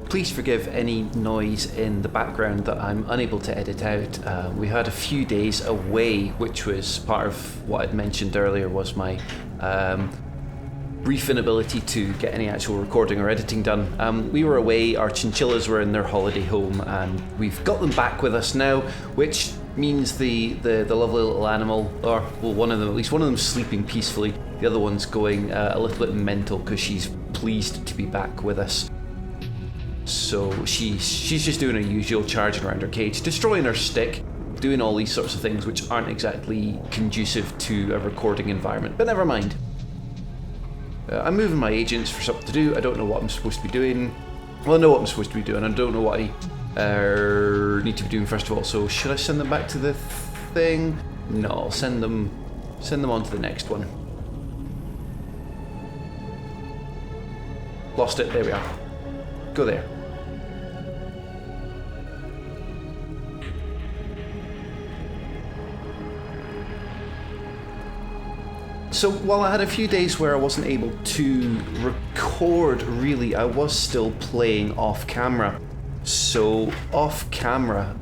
Please forgive any noise in the background that I'm unable to edit out. We had a few days away, which was part of what I'd mentioned earlier was my brief inability to get any actual recording or editing done. We were away, our chinchillas were in their holiday home, and we've got them back with us now, which means the lovely little animal, or well, one of them, at least one of them's sleeping peacefully, the other one's going a little bit mental because she's pleased to be back with us. So she's just doing her usual, charging around her cage, destroying her stick, doing all these sorts of things which aren't exactly conducive to a recording environment, but never mind. I'm moving my agents for something to do. I don't know what I'm supposed to be doing. Well, I know what I'm supposed to be doing. I don't know what I need to be doing first of all. So should I send them back to the thing? No, I'll send them on to the next one. Lost it. There we are. Go there. So while I had a few days where I wasn't able to record, really, I was still playing off camera. So off camera,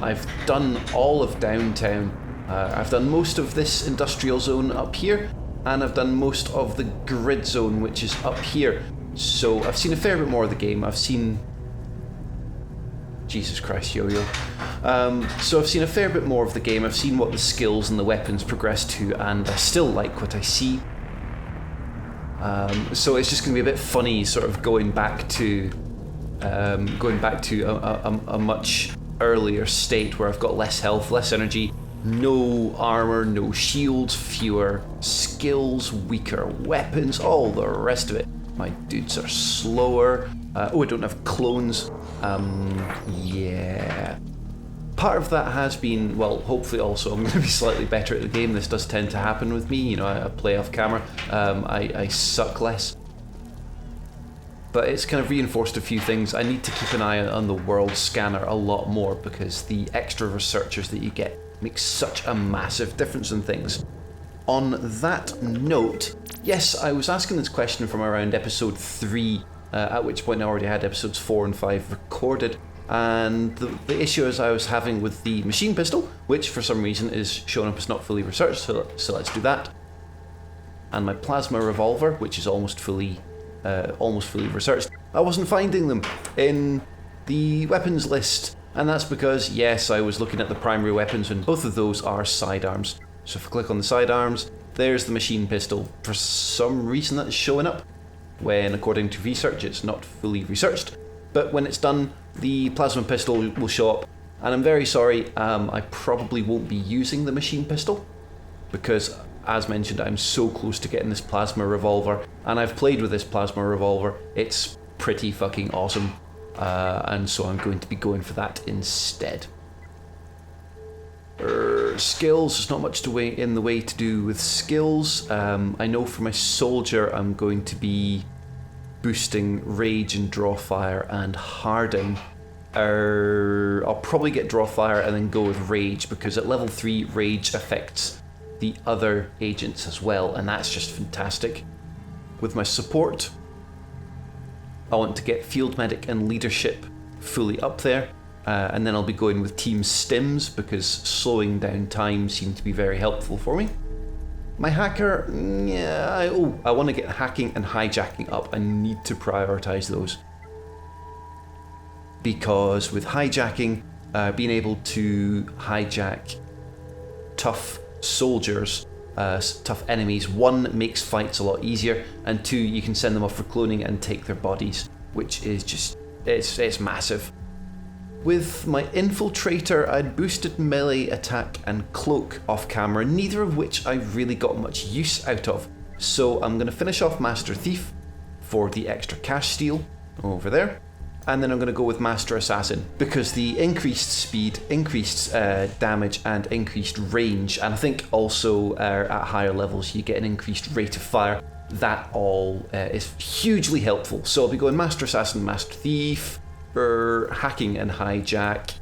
I've done all of downtown. I've done most of this industrial zone up here, and I've done most of the grid zone, which is up here. So I've seen a fair bit more of the game. I've seen... Jesus Christ, yo-yo. So I've seen a fair bit more of the game. I've seen what the skills and the weapons progress to, and I still like what I see. So it's just going to be a bit funny, sort of going back to a much earlier state where I've got less health, less energy, no armour, no shields, fewer skills, weaker weapons, all the rest of it. My dudes are slower. I don't have clones. Yeah. Part of that has been, well, hopefully also I'm going to be slightly better at the game. This does tend to happen with me. You know, I play off camera. I suck less. But it's kind of reinforced a few things. I need to keep an eye on the world scanner a lot more because the extra researchers that you get make such a massive difference in things. On that note, yes, I was asking this question from around episode 3, at which point I already had episodes 4 and 5 recorded. And the issue is I was having with the machine pistol, which for some reason is showing up as not fully researched, so let's do that. And my plasma revolver, which is almost fully researched. I wasn't finding them in the weapons list, and that's because, yes, I was looking at the primary weapons, and both of those are sidearms. So if I click on the sidearms, there's the machine pistol. For some reason that's showing up, when according to research it's not fully researched. But when it's done, the plasma pistol will show up. And I'm very sorry, I probably won't be using the machine pistol, because, as mentioned, I'm so close to getting this plasma revolver, and I've played with this plasma revolver. It's pretty fucking awesome, and so I'm going to be going for that instead. Skills, there's not much in the way to do with skills. I know for my soldier I'm going to be boosting rage and draw fire and harden. I'll probably get draw fire and then go with rage, because at level 3 rage affects the other agents as well, and that's just fantastic. With my support, I want to get field medic and leadership fully up there, and then I'll be going with team stims because slowing down time seemed to be very helpful for me. My hacker, yeah, I want to get hacking and hijacking up. I need to prioritize those, because with hijacking, being able to hijack tough soldiers, tough enemies, 1, makes fights a lot easier, and 2, you can send them off for cloning and take their bodies, which is just, it's massive. With my Infiltrator, I'd boosted melee attack and cloak off camera, neither of which I really got much use out of. So I'm going to finish off Master Thief for the extra cash steal over there, and then I'm going to go with Master Assassin because the increased speed, increased damage and increased range, and I think also at higher levels you get an increased rate of fire. That all is hugely helpful. So I'll be going Master Assassin, Master Thief, hacking and hijack,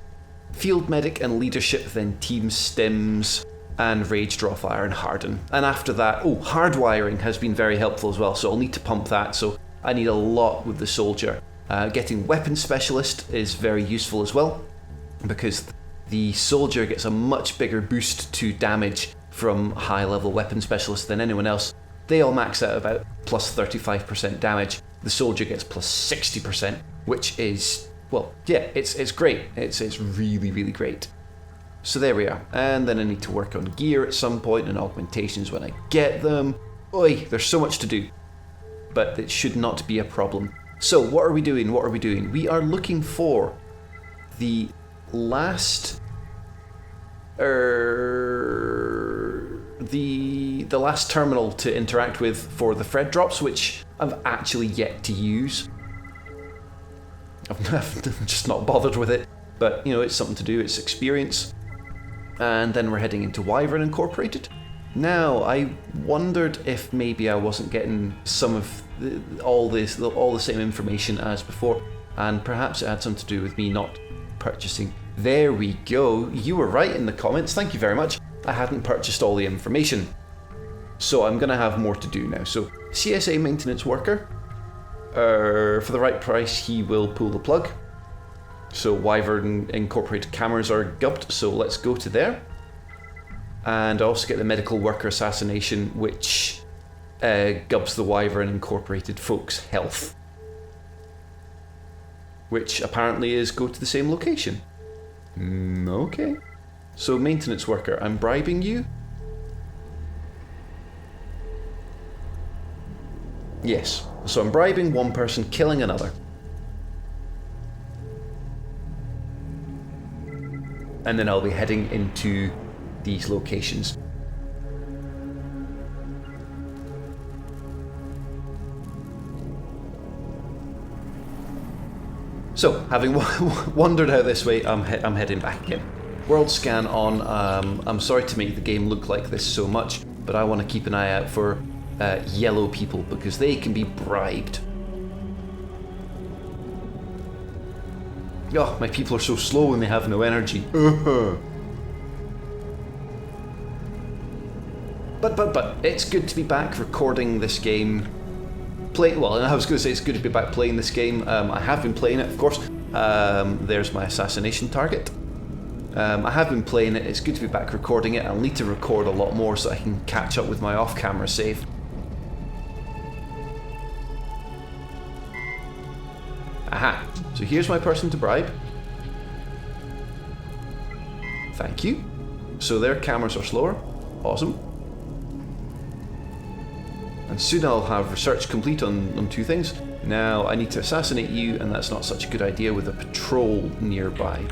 field medic and leadership, then team stims, and rage, draw fire and harden. And after that, hardwiring has been very helpful as well, so I'll need to pump that. So I need a lot with the soldier. Getting weapon specialist is very useful as well, because the soldier gets a much bigger boost to damage from high level weapon specialist than anyone else. They all max out about plus 35% damage. The soldier gets plus 60%, which is, well, yeah, it's great. It's really, really great. So there we are. And then I need to work on gear at some point and augmentations when I get them. Oi, there's so much to do. But it should not be a problem. So what are we doing? What are we doing? We are looking for the last the last terminal to interact with for the Fred drops, which I've actually yet to use. I've just not bothered with it, but you know, it's something to do, it's experience. And then we're heading into Wyvern Incorporated. Now, I wondered if maybe I wasn't getting some of all the same information as before, and perhaps it had something to do with me not purchasing. There we go, you were right in the comments, thank you very much. I hadn't purchased all the information. So I'm going to have more to do now. So CSA maintenance worker, for the right price he will pull the plug. So Wyvern Incorporated cameras are gubbed, so let's go to there. And I also get the medical worker assassination, which gubs the Wyvern Incorporated folks' health. Which apparently is go to the same location. Okay. So maintenance worker, I'm bribing you. Yes, so I'm bribing one person, killing another. And then I'll be heading into these locations. So, having wandered out this way, I'm heading back again. World scan on. I'm sorry to make the game look like this so much, but I want to keep an eye out for yellow people because they can be bribed. Oh, my people are so slow and they have no energy. But it's good to be back recording this game. Well, I was going to say it's good to be back playing this game. I have been playing it, of course. There's my assassination target. I have been playing it. It's good to be back recording it. I'll need to record a lot more so I can catch up with my off-camera save. Aha! So here's my person to bribe. Thank you. So their cameras are slower. Awesome. And soon I'll have research complete on two things. Now I need to assassinate you, and that's not such a good idea with a patrol nearby.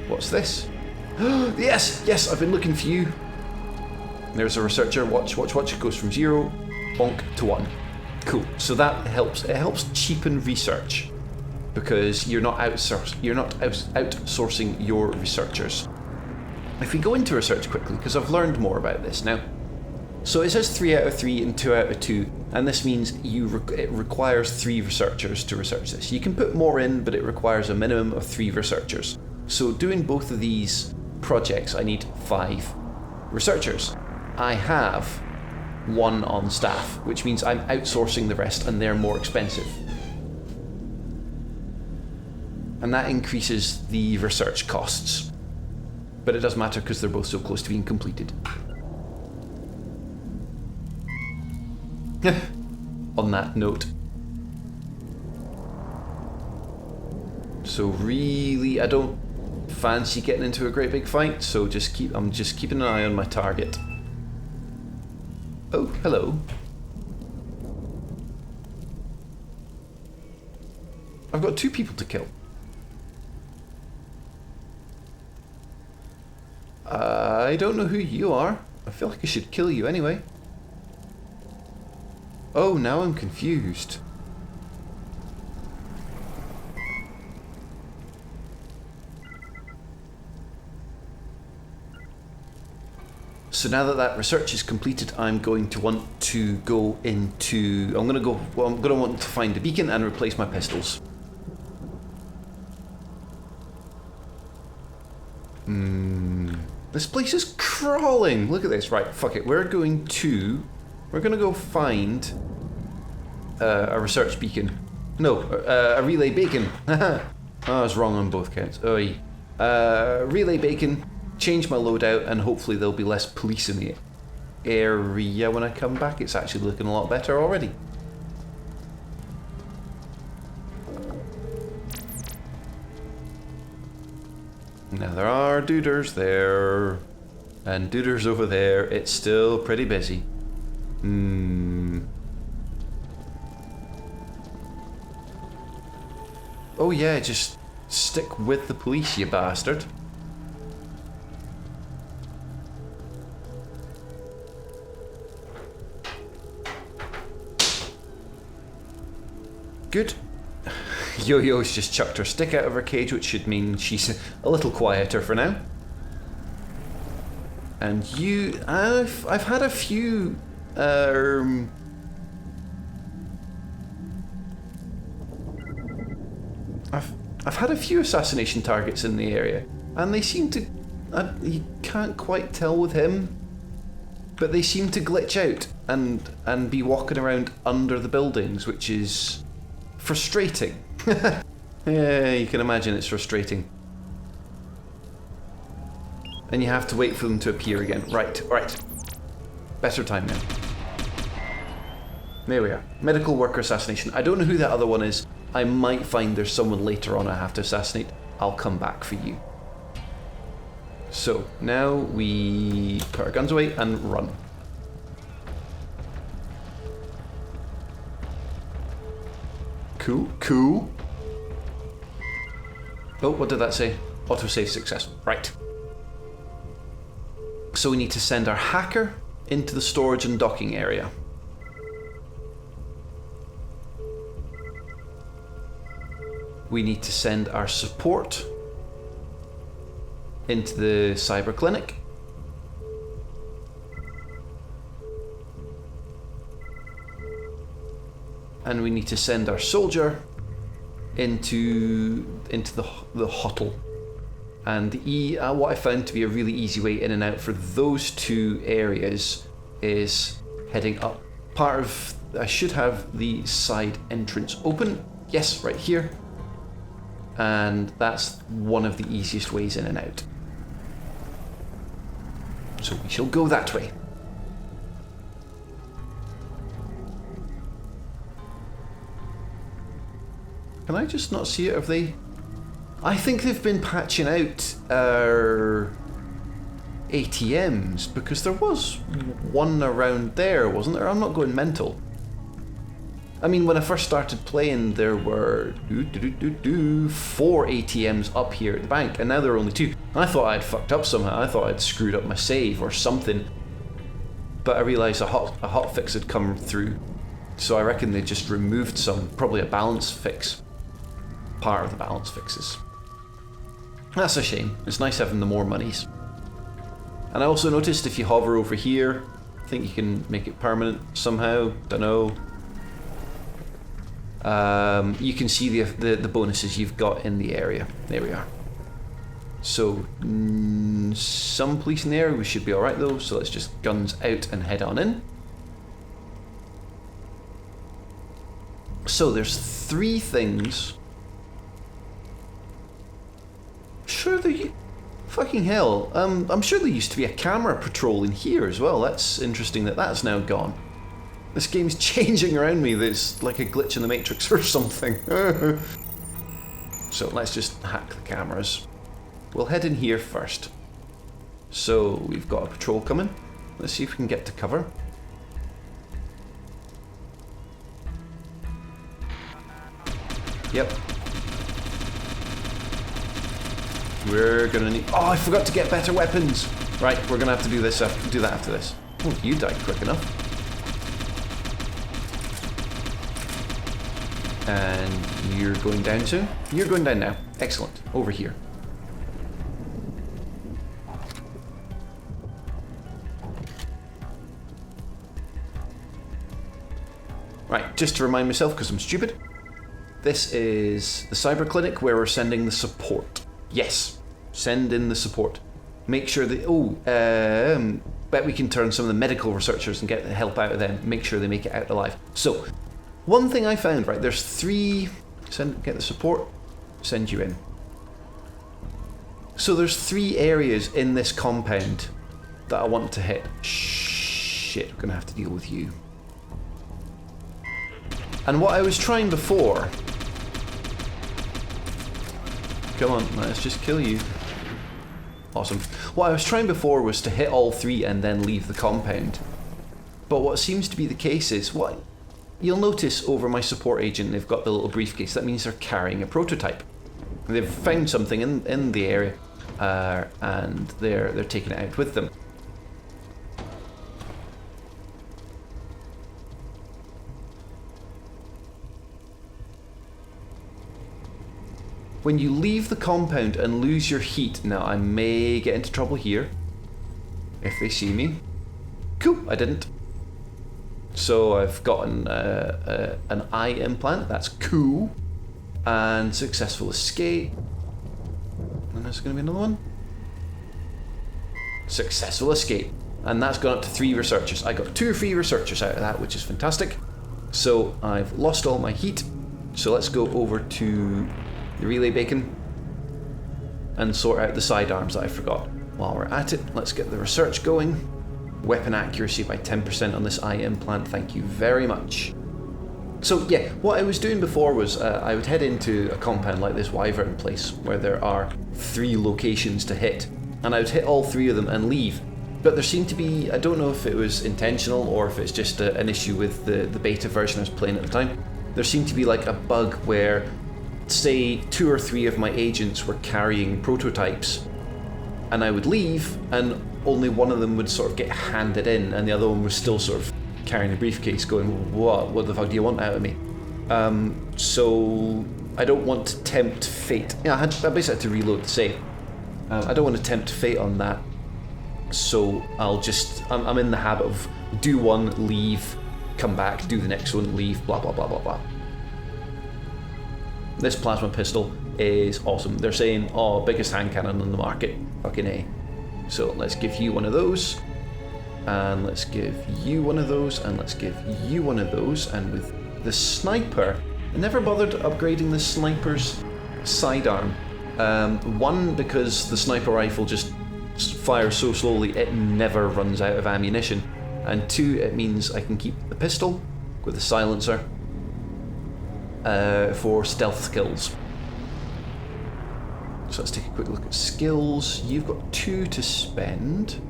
What's this? Yes, I've been looking for you. There's a researcher. Watch. It goes from 0, bonk, to 1. Cool. So that helps. It helps cheapen research because you're not outsourcing your researchers. If we go into research quickly, because I've learned more about this now. So it says 3 out of 3 and 2 out of 2, and this means it requires 3 researchers to research this. You can put more in, but it requires a minimum of 3 researchers. So doing both of these projects, I need 5 researchers. I have 1 on staff, which means I'm outsourcing the rest and they're more expensive. And that increases the research costs. But it doesn't matter because they're both so close to being completed. On that note. So really, I don't fancy getting into a great big fight, so I'm just keeping an eye on my target. Oh, hello. I've got 2 people to kill. I don't know who you are. I feel like I should kill you anyway. Oh, now I'm confused. So now that research is completed, I'm going to want to go into... I'm going to want to find a beacon and replace my pistols. This place is crawling. Look at this. Right, fuck it. We're going to go find a research beacon. No, a relay bacon. I was wrong on both counts. Oy. Relay bacon, change my loadout, and hopefully there'll be less police in the area when I come back. It's actually looking a lot better already. Now there are duders there, and duders over there. It's still pretty busy. Oh yeah, just stick with the police, you bastard. Good. Yo-Yo's just chucked her stick out of her cage, which should mean she's a little quieter for now. And you, I've had a few, I've had a few assassination targets in the area, and they seem to, you can't quite tell with him, but they seem to glitch out and be walking around under the buildings, which is frustrating. Yeah, you can imagine it's frustrating. And you have to wait for them to appear again. Right. Better time now. There we are. Medical worker assassination. I don't know who that other one is. I might find there's someone later on I have to assassinate. I'll come back for you. So, now we put our guns away and run. Cool. Oh, what did that say? Autosave successful. Right. So we need to send our hacker into the storage and docking area. We need to send our support into the cyber clinic. And we need to send our soldier into the hotel. And what I found to be a really easy way in and out for those two areas is heading up. I should have the side entrance open. Yes, right here. And that's one of the easiest ways in and out. So we shall go that way. Can I just not see it? Have they? I think they've been patching out our ATMs, because there was one around there, wasn't there? I'm not going mental. I mean, when I first started playing, there were 4 ATMs up here at the bank, and now there are only 2. I thought I'd fucked up somehow. I thought I'd screwed up my save or something. But I realised a hotfix had come through, so I reckon they just removed some, probably a balance fix. Part of the balance fixes. That's a shame. It's nice having the more monies. And I also noticed if you hover over here, I think you can make it permanent somehow. Don't know. You can see the bonuses you've got in the area. There we are. So some police in the area. We should be all right though. So let's just guns out and head on in. So there's 3 things. Sure, fucking hell. I'm sure there used to be a camera patrol in here as well. That's interesting that that's now gone. This game's changing around me. There's like a glitch in the Matrix or something. So let's just hack the cameras. We'll head in here first. So we've got a patrol coming. Let's see if we can get to cover. Yep. We're gonna need. Oh, I forgot to get better weapons. Right, we're gonna have to do this. Do that after this. Oh, you died quick enough. And you're going down too. You're going down now. Excellent. Over here. Right, just to remind myself, because I'm stupid. This is the cyber clinic where we're sending the support. Yes, send in the support. Make sure that, bet we can turn some of the medical researchers and get the help out of them. Make sure they make it out alive. So, One thing I found, right, there's 3... Get the support, send you in. So there's 3 areas in this compound that I want to hit. Shit, I'm gonna have to deal with you. And what I was trying before... Come on, let's just kill you. Awesome. What I was trying before was to hit all 3 and then leave the compound. But what seems to be the case is, what you'll notice over my support agent, they've got the little briefcase. That means they're carrying a prototype. They've found something in the area, and they're taking it out with them. When you leave the compound and lose your heat, now I may get into trouble here if they see me. Cool, I didn't. So I've gotten an eye implant, that's cool, and successful escape. And there's going to be another one. Successful escape, and that's gone up to 3 researchers. I got 2 free researchers out of that, which is fantastic. So I've lost all my heat. So let's go over to the relay beacon and sort out the sidearms that I forgot. While we're at it, let's get the research going. Weapon accuracy by 10% on this eye implant, thank you very much. So yeah, what I was doing before was I would head into a compound like this Wyvern place where there are 3 locations to hit, and I would hit all 3 of them and leave. But there seemed to be, I don't know if it was intentional or if it's just an issue with the beta version I was playing at the time, there seemed to be like a bug where, say, 2 or 3 of my agents were carrying prototypes, and I would leave and only one of them would sort of get handed in and the other one was still sort of carrying the briefcase going, what the fuck do you want out of me? So I don't want to tempt fate. Yeah, I basically had to reload the save. I don't want to tempt fate on that, so I'm in the habit of do one, leave, come back, do the next one, leave, blah blah blah blah blah. This plasma pistol is awesome. They're saying, oh, biggest hand cannon on the market. Fucking A. So let's give you one of those, and let's give you one of those, and let's give you one of those. And with the sniper, I never bothered upgrading the sniper's sidearm. One, because the sniper rifle just fires so slowly it never runs out of ammunition, and 2, it means I can keep the pistol with the silencer for stealth skills. So let's take a quick look at skills. You've got 2 to spend.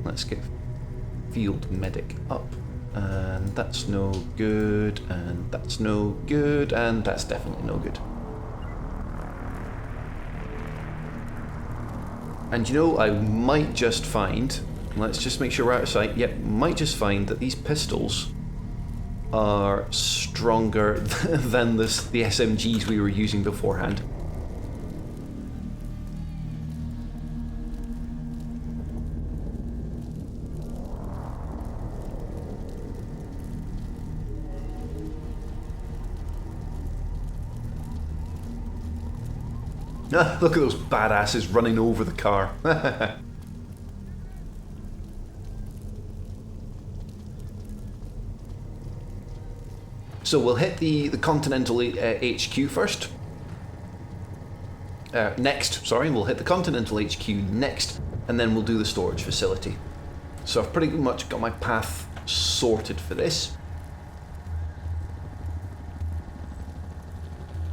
Let's get field medic up. And that's no good, and that's no good, and that's definitely no good. And you know, I might just find, let's just make sure we're out of sight, yep, might just find that these pistols are stronger than the SMGs we were using beforehand. Look at those badasses running over the car. So we'll hit the Continental HQ first. We'll hit the Continental HQ next, and then we'll do the storage facility. So I've pretty much got my path sorted for this.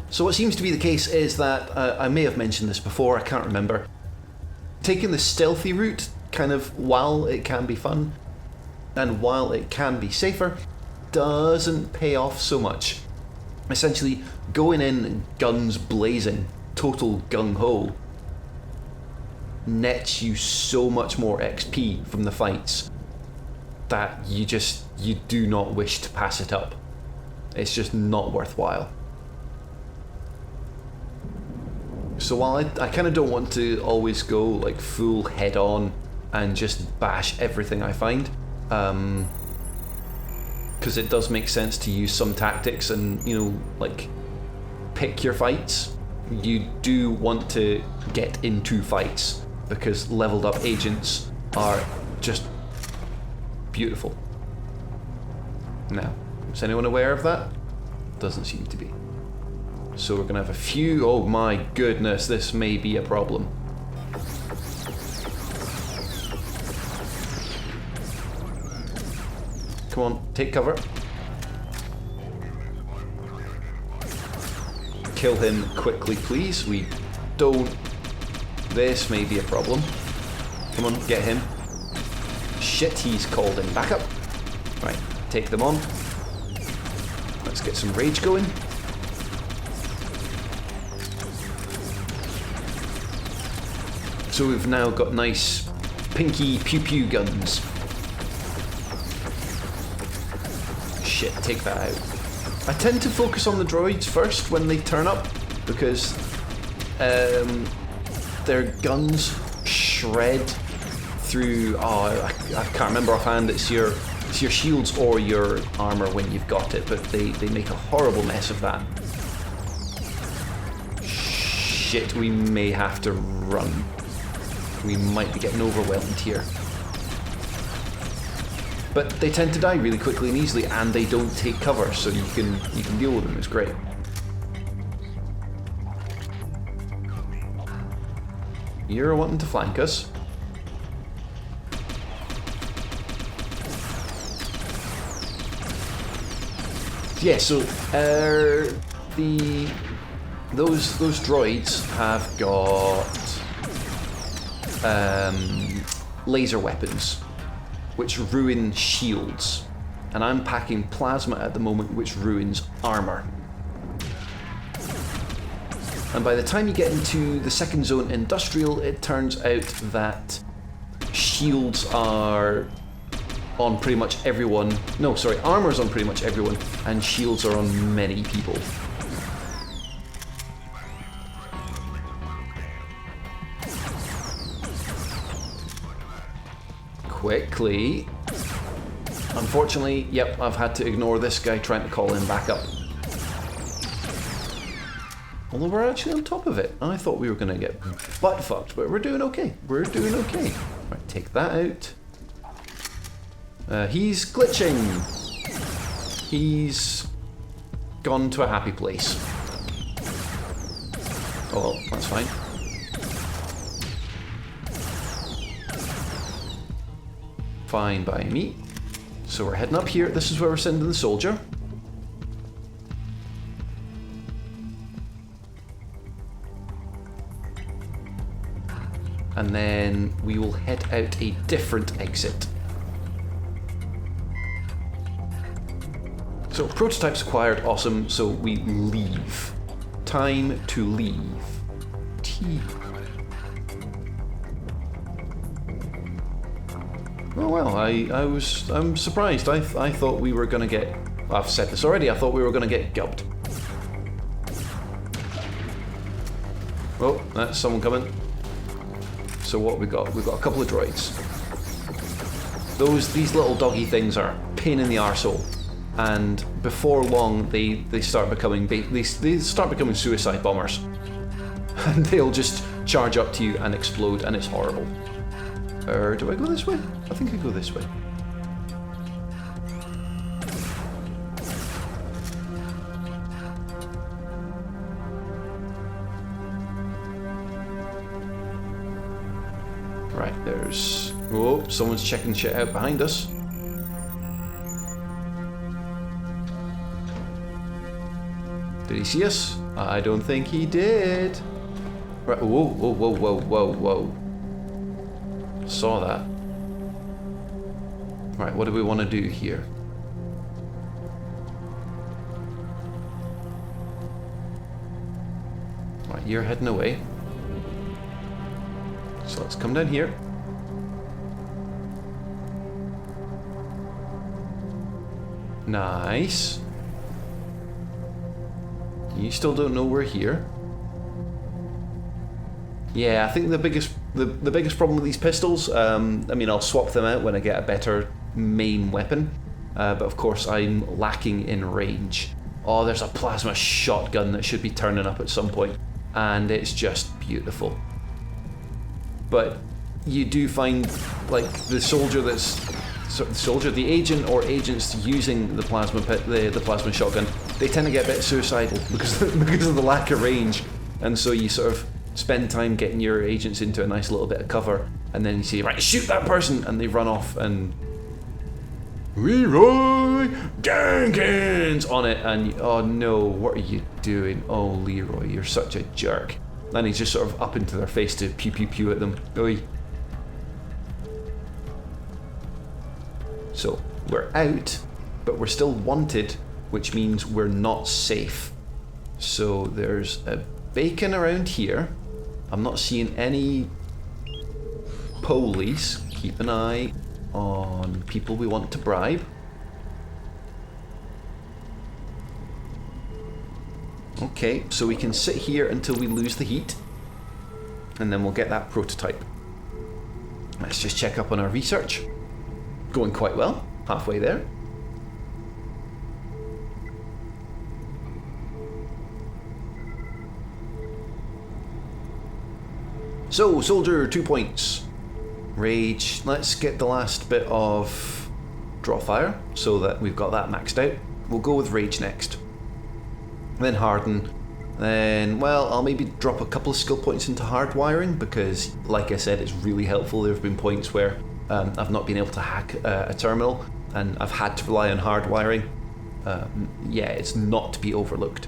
So what seems to be the case is that, I may have mentioned this before, I can't remember, taking the stealthy route, kind of, while it can be fun, and while it can be safer, doesn't pay off so much. Essentially, going in guns blazing, total gung-ho, nets you so much more XP from the fights that you do not wish to pass it up. It's just not worthwhile. So while I kind of don't want to always go like full head on and just bash everything I find, because it does make sense to use some tactics and, you know, like, pick your fights. You do want to get into fights because leveled up agents are just beautiful. Now, is anyone aware of that? Doesn't seem to be. So we're going to have a few... Oh my goodness, this may be a problem. Come on, take cover. Kill him quickly, please. We don't... This may be a problem. Come on, get him. Shit, he's called in. Back up. Right, take them on. Let's get some rage going. So we've now got nice pinky pew-pew guns. Shit, take that out. I tend to focus on the droids first when they turn up, because their guns shred through... Oh, I can't remember offhand. It's your shields or your armour when you've got it, but they make a horrible mess of that. Shit, we may have to run. We might be getting overwhelmed here. But they tend to die really quickly and easily, and they don't take cover, so you can deal with them. It's great. You're wanting to flank us. Yeah, so those droids have got laser weapons, which ruin shields, and I'm packing plasma at the moment, which ruins armour. And by the time you get into the second zone, industrial, it turns out that shields are on pretty much everyone. No, sorry, armour's on pretty much everyone, and shields are on many people. Quickly. Unfortunately, yep, I've had to ignore this guy trying to call in backup. Although we're actually on top of it. I thought we were going to get butt fucked, but we're doing okay. We're doing okay. Right, take that out. He's glitching. He's gone to a happy place. Oh, well, that's fine. Fine by me. So we're heading up here. This is where we're sending the soldier. And then we will head out a different exit. So prototypes acquired, awesome. So we leave. Time to leave. T. Oh well, I'm surprised. I thought we were gonna get... I've said this already. I thought we were gonna get gubbed. Oh, that's someone coming. So what we got? We've got a couple of droids. These little doggy things are a pain in the arsehole, and before long they start becoming they start becoming suicide bombers, and they'll just charge up to you and explode, and it's horrible. Do I go this way? I think I go this way. Right, there's... Oh, someone's checking shit out behind us. Did he see us? I don't think he did. Right, whoa, whoa, whoa, whoa, whoa, whoa. Saw that. Right, what do we want to do here? Right, you're heading away. So let's come down here. Nice. You still don't know we're here? Yeah, I think the biggest problem with these pistols, I mean, I'll swap them out when I get a better main weapon, but of course I'm lacking in range. Oh, there's a plasma shotgun that should be turning up at some point, and it's just beautiful. But you do find, like, the soldier that's soldier, the agent or agents using the plasma the plasma shotgun, they tend to get a bit suicidal because of the lack of range, and so you sort of spend time getting your agents into a nice little bit of cover, and then you say, right, shoot that person, and they run off, and Leroy Jenkins on it, and oh no, what are you doing? Oh Leroy, you're such a jerk. And he's just sort of up into their face to pew pew pew at them. Oi. So we're out, but we're still wanted, which means we're not safe. So there's a beacon around here. I'm not seeing any police. Keep an eye on people we want to bribe. Okay, so we can sit here until we lose the heat, and then we'll get that prototype. Let's just check up on our research. Going quite well, halfway there. So, soldier, 2 points. Rage, let's get the last bit of draw fire so that we've got that maxed out. We'll go with rage next. Then harden. Then, well, I'll maybe drop a couple of skill points into hardwiring because, like I said, it's really helpful. There have been points where I've not been able to hack a terminal and I've had to rely on hardwiring. Yeah, it's not to be overlooked.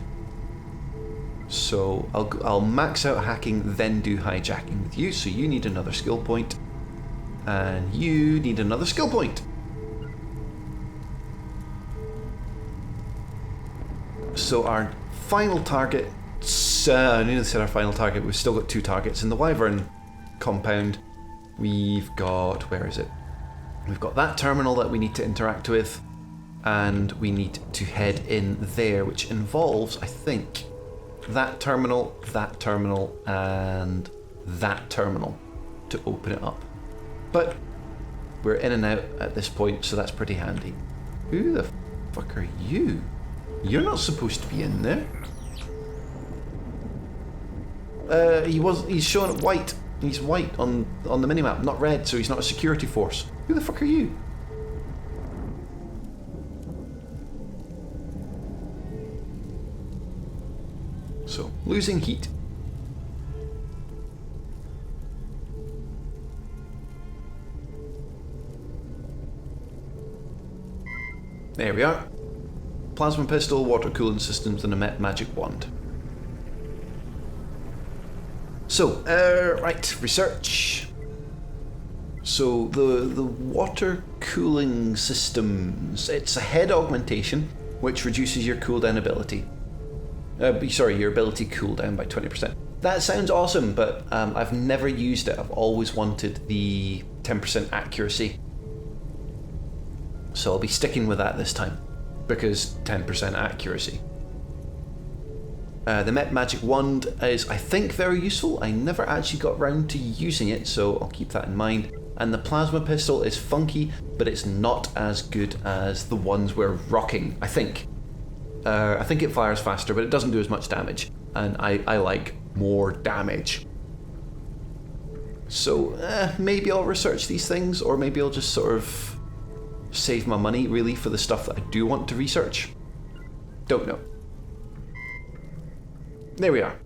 So I'll max out hacking, then do hijacking with you. So you need another skill point, and you need another skill point. So our final target, I nearly said our final target, we've still got 2 targets. In the Wyvern compound, we've got, where is it? We've got that terminal that we need to interact with, and we need to head in there, which involves, I think, that terminal, and that terminal to open it up. But we're in and out at this point, so that's pretty handy. Who the fuck are you? You're not supposed to be in there. He's showing it white. He's white on the minimap, not red, so he's not a security force. Who the fuck are you? So, losing heat. There we are. Plasma pistol, water cooling systems, and a magic wand. So, right, research. So the water cooling systems, it's a head augmentation, which reduces your cooldown ability. Your ability cooldown by 20%. That sounds awesome, but I've never used it. I've always wanted the 10% accuracy. So I'll be sticking with that this time, because 10% accuracy. The magic wand is, I think, very useful. I never actually got round to using it, so I'll keep that in mind. And the plasma pistol is funky, but it's not as good as the ones we're rocking, I think. I think it fires faster, but it doesn't do as much damage. And I like more damage. So maybe I'll research these things, or maybe I'll just sort of save my money, really, for the stuff that I do want to research. Don't know. There we are.